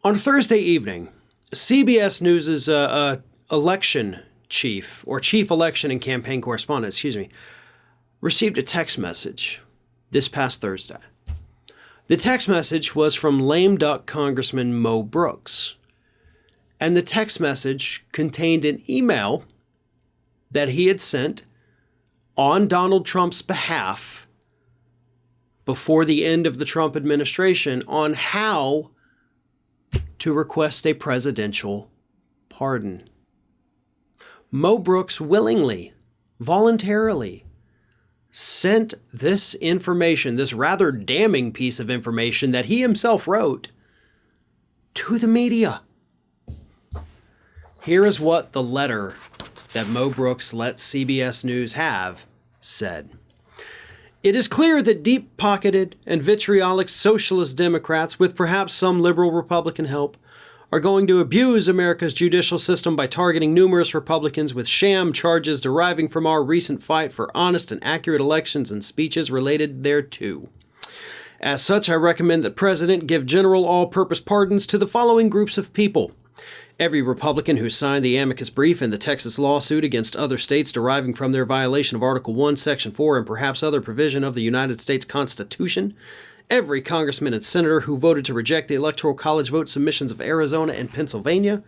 On Thursday evening, CBS News' election chief, or chief election and campaign correspondent, received a text message this past Thursday. The text message was from lame duck Congressman Mo Brooks. And the text message contained an email that he had sent on Donald Trump's behalf before the end of the Trump administration on how to request a presidential pardon. Mo Brooks willingly, voluntarily sent this information, this rather damning piece of information that he himself wrote, to the media. Here is what the letter that Mo Brooks let CBS News have said. It is clear that deep-pocketed and vitriolic socialist Democrats, with perhaps some liberal Republican help, are going to abuse America's judicial system by targeting numerous Republicans with sham charges deriving from our recent fight for honest and accurate elections and speeches related thereto. As such, I recommend that President give general all-purpose pardons to the following groups of people. Every Republican who signed the amicus brief in the Texas lawsuit against other states deriving from their violation of Article 1, Section 4, and perhaps other provision of the United States Constitution. Every congressman and senator who voted to reject the Electoral College vote submissions of Arizona and Pennsylvania.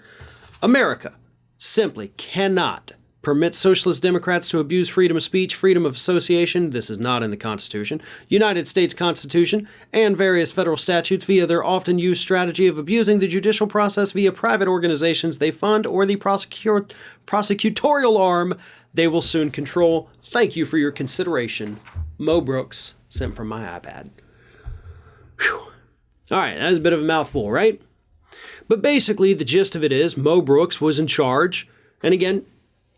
America simply cannot permit socialist Democrats to abuse freedom of speech, freedom of association, this is not in the Constitution, United States Constitution, and various federal statutes via their often used strategy of abusing the judicial process via private organizations they fund or the prosecutorial arm they will soon control. Thank you for your consideration. Mo Brooks, sent from my iPad. Whew. All right, that was a bit of a mouthful, right? But basically, the gist of it is Mo Brooks was in charge, and again,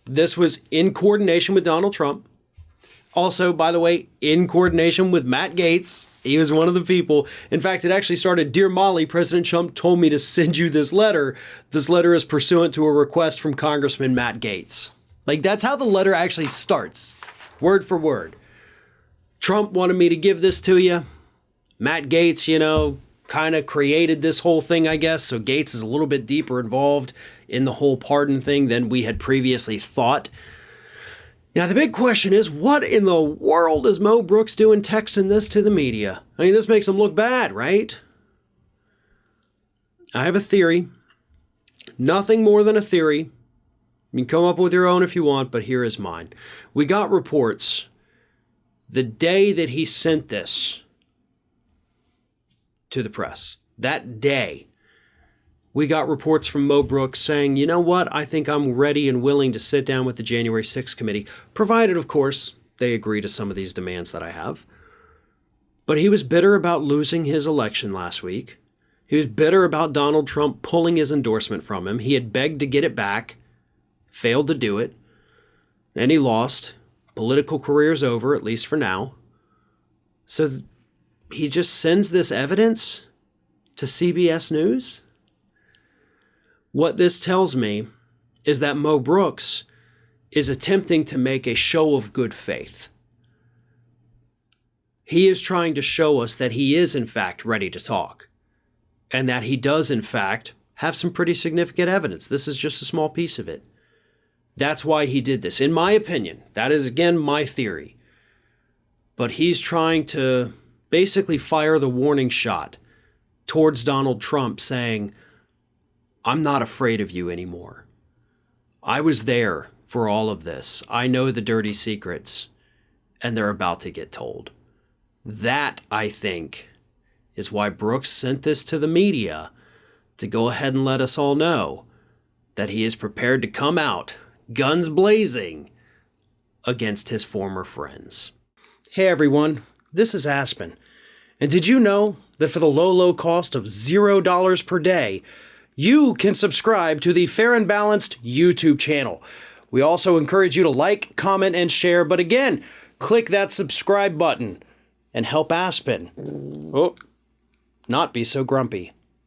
this was in coordination with Donald Trump. Also, by the way, in coordination with Matt Gaetz. He was one of the people. In fact, it actually started, Dear Molly, President Trump told me to send you this letter. This letter is pursuant to a request from Congressman Matt Gaetz. Like, that's how the letter actually starts, word for word. Trump wanted me to give this to you. Matt Gaetz, kind of created this whole thing, I guess. So Gaetz is a little bit deeper involved in the whole pardon thing than we had previously thought. Now, the big question is, what in the world is Mo Brooks doing texting this to the media? I mean, this makes him look bad, right? I have a theory. Nothing more than a theory. You can come up with your own if you want, but here is mine. We got reports the day that he sent this to the press. That day, we got reports from Mo Brooks saying, you know what, I think I'm ready and willing to sit down with the January 6th committee, provided, of course, they agree to some of these demands that I have. But he was bitter about losing his election last week. He was bitter about Donald Trump pulling his endorsement from him. He had begged to get it back, failed to do it, and he lost. Political career's over, at least for now. So he just sends this evidence to CBS News? What this tells me is that Mo Brooks is attempting to make a show of good faith. He is trying to show us that he is, in fact, ready to talk, and that he does, in fact, have some pretty significant evidence. This is just a small piece of it. That's why he did this. In my opinion, that is, again, my theory. But he's trying to basically fire the warning shot towards Donald Trump, saying, I'm not afraid of you anymore. I was there for all of this. I know the dirty secrets, and they're about to get told. That, I think, is why Brooks sent this to the media, to go ahead and let us all know that he is prepared to come out, guns blazing, against his former friends. Hey everyone, this is Aspen. And did you know that for the low cost of $0 per day, you can subscribe to the Fair and Balanced YouTube channel. We also encourage you to like, comment, and share. But again, click that subscribe button and help Aspen not be so grumpy.